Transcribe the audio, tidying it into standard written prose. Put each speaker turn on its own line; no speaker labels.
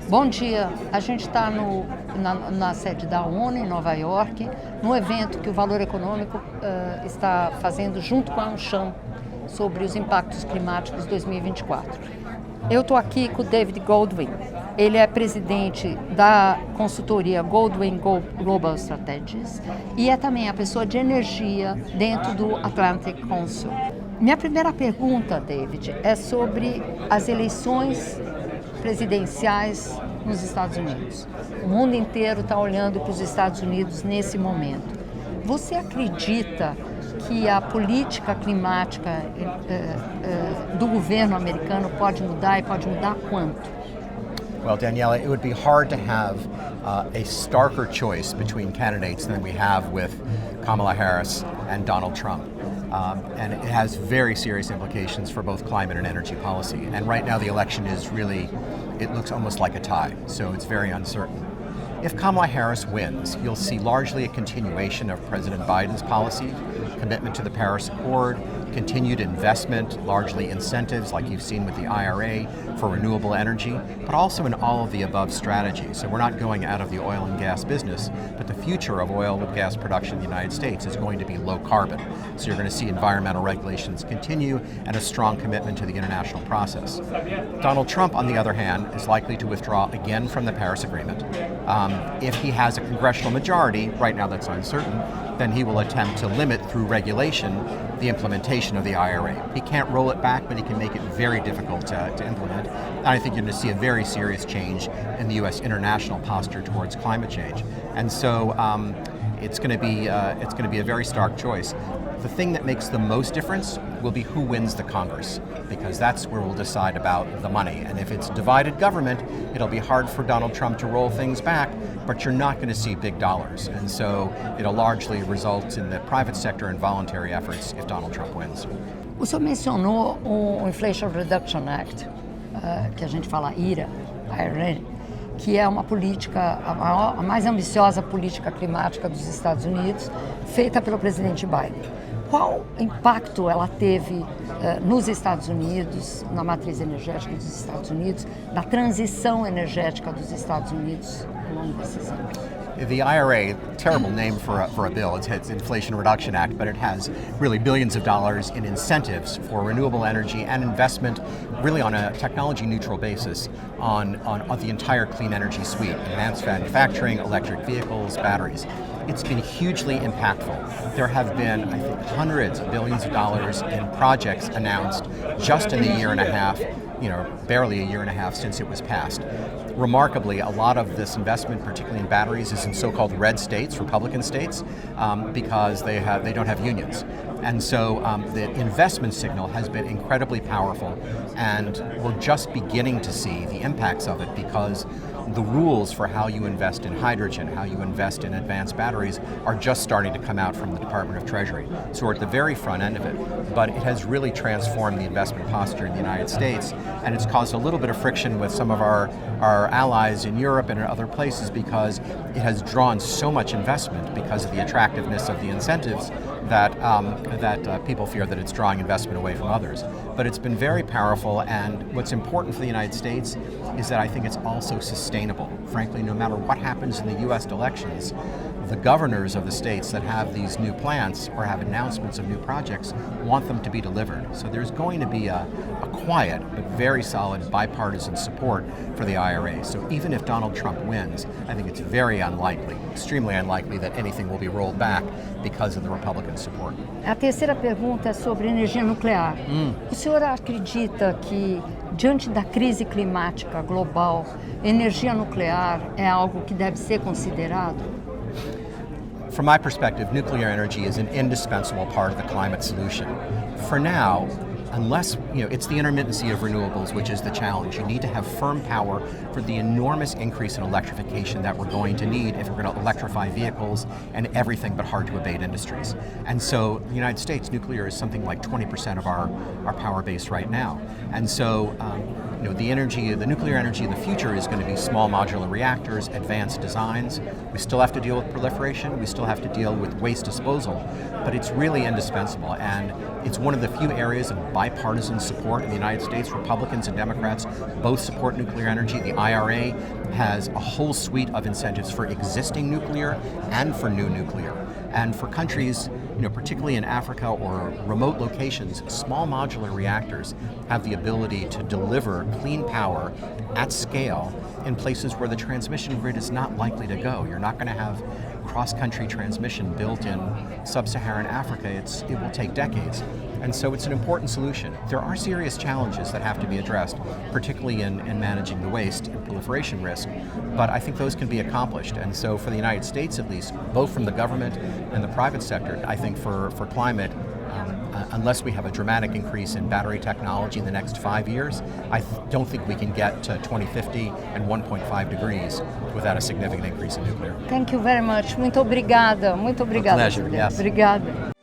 Bom dia, a gente está na sede da ONU, em Nova York, num evento que o Valor Econômico está fazendo junto com a Amcham sobre os impactos climáticos 2024. Eu estou aqui com o Goldwyn. Ele é presidente da consultoria Goldwyn Global Strategies e é também a pessoa de energia dentro do Atlantic Council. Minha primeira pergunta, David, é sobre as eleições presidenciais nos Estados Unidos. O mundo inteiro está olhando para os Estados Unidos nesse momento. Você acredita que a política climática do governo americano pode mudar e pode mudar quanto?
Well, Daniela, it would be hard to have a starker choice between candidates than we have with Kamala Harris and Donald Trump. And it has very serious implications for both climate and energy policy. And right now the election is really, it looks almost like a tie, so it's very uncertain. If Kamala Harris wins, you'll see largely a continuation of President Biden's policy, commitment to the Paris Accord, continued investment, largely incentives like you've seen with the IRA for renewable energy, but also in all of the above strategies. So we're not going out of the oil and gas business, but the future of oil and gas production in the United States is going to be low carbon. So you're going to see environmental regulations continue and a strong commitment to the international process. Donald Trump, on the other hand, is likely to withdraw again from the Paris Agreement. If he has a congressional majority, right now that's uncertain, then he will attempt to limit through regulation the implementation of the IRA. He can't roll it back, but he can make it very difficult to implement. And I think you're going to see a very serious change in the U.S. international posture towards climate change. And so it's going to be a very stark choice. The thing that makes the most difference will be who wins the Congress, because that's where we'll decide about the money. And if it's divided government, it'll be hard for Donald Trump to roll things back, but you're not going to see big dollars. And so it'll largely result in the private sector and voluntary efforts if Donald Trump wins.
O senhor mencionou o Inflation Reduction Act, que a gente fala IRA, que é uma política, a mais ambiciosa política climática dos Estados Unidos, feita pelo presidente Biden. Qual impacto ela teve nos Estados Unidos, na matriz energética dos Estados Unidos, na transição energética dos Estados Unidos ao longo desses anos?
The IRA, terrible name for a bill, it's Inflation Reduction Act, but it has really billions of dollars in incentives for renewable energy and investment really on a technology neutral basis on the entire clean energy suite, advanced manufacturing, electric vehicles, batteries. It's been hugely impactful. There have been, I think, hundreds of billions of dollars in projects announced just in the year and a half, barely a year and a half since it was passed. Remarkably, a lot of this investment, particularly in batteries, is in so-called red states, Republican states, because they don't have unions. And so the investment signal has been incredibly powerful, and we're just beginning to see the impacts of it because the rules for how you invest in hydrogen, how you invest in advanced batteries are just starting to come out from the Department of Treasury. So we're at the very front end of it, but it has really transformed the investment posture in the United States, and it's caused a little bit of friction with some of our allies in Europe and in other places because it has drawn so much investment because of the attractiveness of the incentives that people fear that it's drawing investment away from others. But it's been very powerful, and what's important for the United States is that I think it's also sustainable. Frankly, no matter what happens in the U.S. elections, the governors of the states that have these new plants or have announcements of new projects want them to be delivered. So there's going to be a quiet but very solid bipartisan support for the IRA. So even if Donald Trump wins, I think it's very unlikely, extremely unlikely, that anything will be rolled back because of the Republican support.
A terceira pergunta é sobre energia nuclear. O senhor acredita que, diante da crise climática global, energia nuclear é algo que deve ser considerado?
From my perspective, nuclear energy is an indispensable part of the climate solution. For now, unless, it's the intermittency of renewables which is the challenge. You need to have firm power for the enormous increase in electrification that we're going to need if we're going to electrify vehicles and everything but hard-to-abate industries. And so the United States, nuclear is something like 20% of our power base right now. And so the nuclear energy of the future is going to be small modular reactors, advanced designs. We still have to deal with proliferation. We still have to deal with waste disposal. But it's really indispensable. And it's one of the few areas of bipartisan support in the United States. Republicans and Democrats both support nuclear energy. The IRA has a whole suite of incentives for existing nuclear and for new nuclear. And for countries, particularly in Africa or remote locations, small modular reactors have the ability to deliver clean power at scale in places where the transmission grid is not likely to go. You're not going to have cross-country transmission built in sub-Saharan Africa. It will take decades. And so it's an important solution. There are serious challenges that have to be addressed, particularly in managing the waste and proliferation risk, but I think those can be accomplished. And so for the United States, at least, both from the government and the private sector, I think for climate, unless we have a dramatic increase in battery technology in the next 5 years, I don't think we can get to 2050 and 1.5 degrees without a significant increase in nuclear.
Thank you very much. Muito obrigada. Muito obrigada.
A pleasure, yes.
Obrigada.